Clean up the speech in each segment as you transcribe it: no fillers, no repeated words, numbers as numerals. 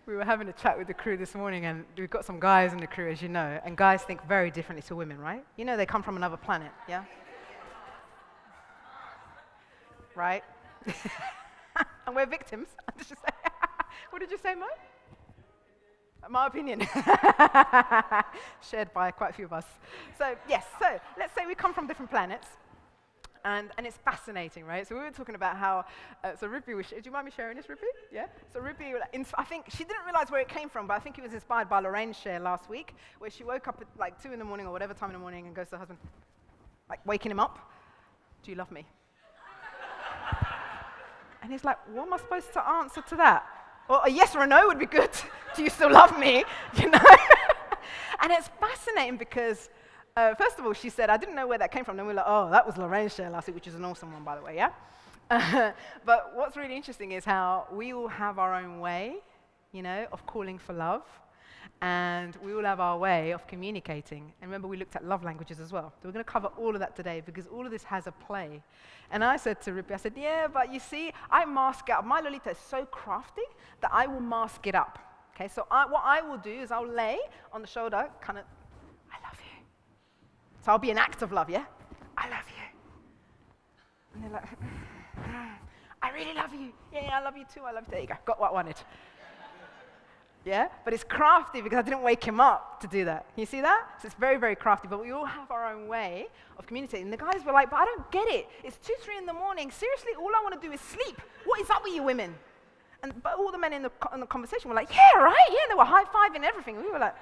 We were having a chat with the crew this morning, and we've got some guys in the crew, as you know, and guys think very differently to women, right? You know they come from another planet, yeah? Right? And we're victims. What did you say, Mo? My opinion. Shared by quite a few of us. So, yes, so let's say we come from different planets. And it's fascinating, right? So we were talking about how, so Ruby, do you mind me sharing this, Ruby? Yeah? So Ruby, I think, she didn't realize where it came from, but I think it was inspired by Lorraine's share last week, where she woke up at like 2 in the morning or whatever time in the morning and goes to her husband, like waking him up, do you love me? And he's like, what am I supposed to answer to that? Well, a yes or a no would be good. Do you still love me? You know? And it's fascinating because, first of all, she said, I didn't know where that came from. Then we were like, oh, that was Lorraine's share last week, which is an awesome one, by the way, yeah? But what's really interesting is how we all have our own way, you know, of calling for love. And we all have our way of communicating. And remember, we looked at love languages as well. So we're going to cover all of that today because all of this has a play. And I said to Rippy, I said, yeah, but you see, I mask up. My Lolita is so crafty that I will mask it up. Okay, so what I will do is I'll lay on the shoulder, kind of, I love you. So I'll be an act of love, yeah? I love you. And they're like, I really love you. Yeah, I love you too. I love you. There you go. Got what I wanted. Yeah? But it's crafty because I didn't wake him up to do that. You see that? So it's very, very crafty. But we all have our own way of communicating. And the guys were like, but I don't get it. It's 2, 3 in the morning. Seriously, all I want to do is sleep. What is up with you women? But all the men in the conversation were like, yeah, right? Yeah, they were high-fiving everything. We were like,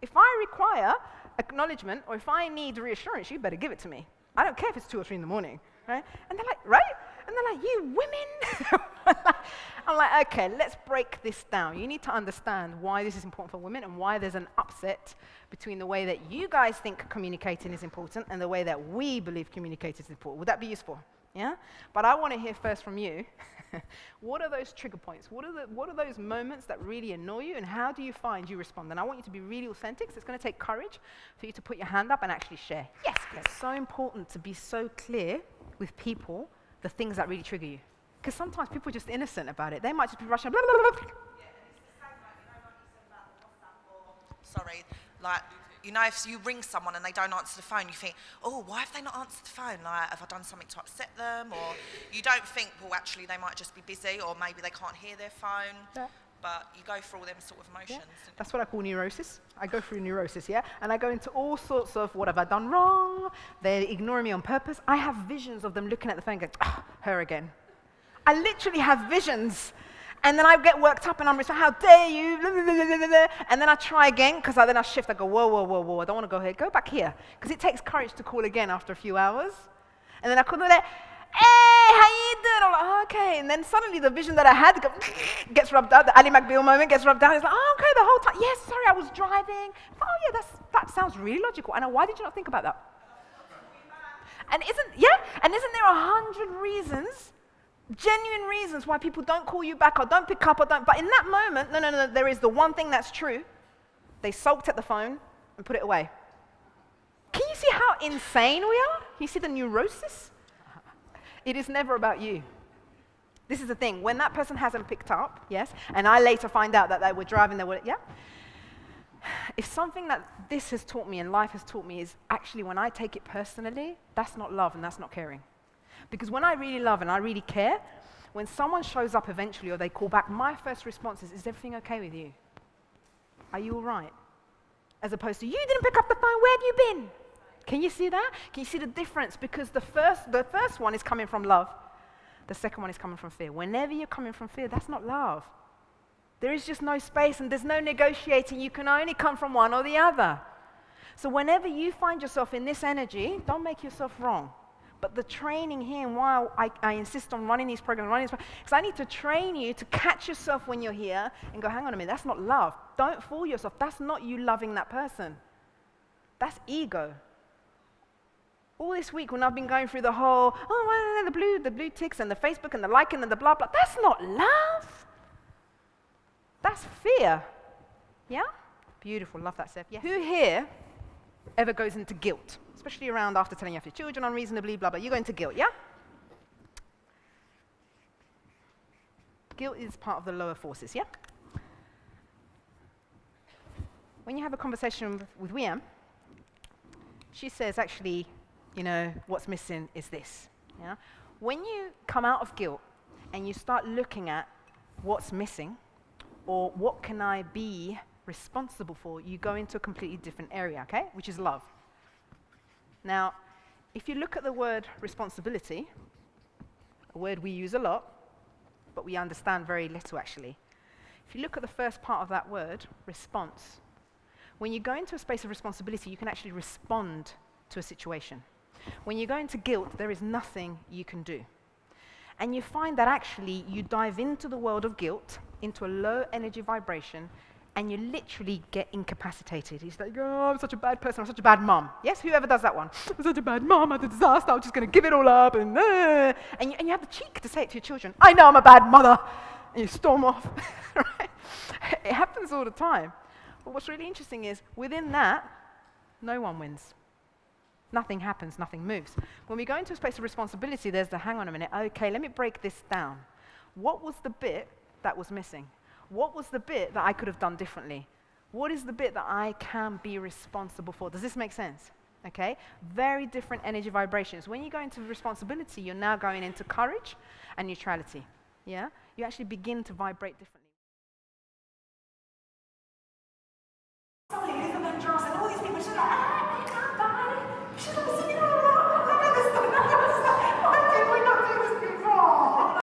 if I require acknowledgement or if I need reassurance, you better give it to me. I don't care if it's 2 or 3 in the morning, right? And they're like, right? And they're like, you women? I'm like, okay, let's break this down. You need to understand why this is important for women and why there's an upset between the way that you guys think communicating is important and the way that we believe communicating is important. Would that be useful? Yeah? But I want to hear first from you. What are those trigger points? What are those moments that really annoy you, and how do you find you respond? And I want you to be really authentic, so it's going to take courage for you to put your hand up and actually share. Yes, please. It's so important to be so clear with people the things that really trigger you. Because sometimes people are just innocent about it. They might just be rushing, blah, blah, blah, blah. Yeah, and it's the same, like, you know, like you said about the WhatsApp or, sorry, like, you know, if you ring someone and they don't answer the phone, you think, oh, why have they not answered the phone? Like, have I done something to upset them? Or you don't think, well, actually, they might just be busy, or maybe they can't hear their phone. Yeah. But you go through all them sort of emotions. Yeah. That's what I call neurosis. I go through neurosis, yeah? And I go into all sorts of, what have I done wrong? They're ignoring me on purpose. I have visions of them looking at the phone going, her again. I literally have visions. And then I get worked up and I'm just like, how dare you? And then I try again, because then I shift. I go, whoa, whoa, whoa, whoa. I don't want to go here. Go back here. Because it takes courage to call again after a few hours. And then I call there, hey, how you doing? I'm like, oh, okay. And then suddenly the vision that I had gets rubbed out. The Ali McBeal moment gets rubbed out. It's like, oh, okay, the whole time. Yes, sorry, I was driving. Oh, yeah, that sounds really logical. And why did you not think about that? And isn't there 100 reasons, genuine reasons why people don't call you back or don't pick up or don't, but in that moment, no, there is the one thing that's true. They sulked at the phone and put it away. Can you see how insane we are? You see the neurosis? It is never about you. This is the thing. When that person hasn't picked up, yes, and I later find out that they were driving, yeah? If something that this has taught me and life has taught me is actually when I take it personally, that's not love and that's not caring. Because when I really love and I really care, when someone shows up eventually or they call back, my first response is everything okay with you? Are you all right? As opposed to, you didn't pick up the phone, where have you been? Can you see that? Can you see the difference? Because the first one is coming from love. The second one is coming from fear. Whenever you're coming from fear, that's not love. There is just no space and there's no negotiating. You can only come from one or the other. So whenever you find yourself in this energy, don't make yourself wrong. But the training here, and why I insist on running these programs, because I need to train you to catch yourself when you're here and go, hang on a minute, that's not love. Don't fool yourself. That's not you loving that person. That's ego. All this week when I've been going through the whole, the blue ticks and the Facebook and the liking and the blah, blah, that's not love. That's fear. Yeah? Beautiful. Love that, Seth. Yeah. Who here ever goes into guilt? Especially around after telling you off your children unreasonably, blah, blah. You go into guilt, yeah? Guilt is part of the lower forces, yeah? When you have a conversation with Wiam, she says, actually, what's missing is this. Yeah? When you come out of guilt and you start looking at what's missing or what can I be responsible for, you go into a completely different area, okay? Which is love. Now, if you look at the word responsibility, a word we use a lot, but we understand very little actually. If you look at the first part of that word, response, when you go into a space of responsibility, you can actually respond to a situation. When you go into guilt, there is nothing you can do. And you find that actually you dive into the world of guilt, into a low energy vibration, and you literally get incapacitated. He's like, oh, I'm such a bad person, I'm such a bad mom. Yes, whoever does that one. I'm such a bad mom, I'm a disaster, I'm just going to give it all up. And you have the cheek to say it to your children, I know I'm a bad mother. And you storm off. Right? It happens all the time. But what's really interesting is, within that, no one wins. Nothing happens, nothing moves. When we go into a space of responsibility, there's the, hang on a minute, okay, let me break this down. What was the bit that was missing? What was the bit that I could have done differently? What is the bit that I can be responsible for? Does this make sense? Okay? Very different energy vibrations. When you go into responsibility, you're now going into courage and neutrality. Yeah? You actually begin to vibrate differently. Suddenly, Luther Vandross and all these people, she's like, she's like singing,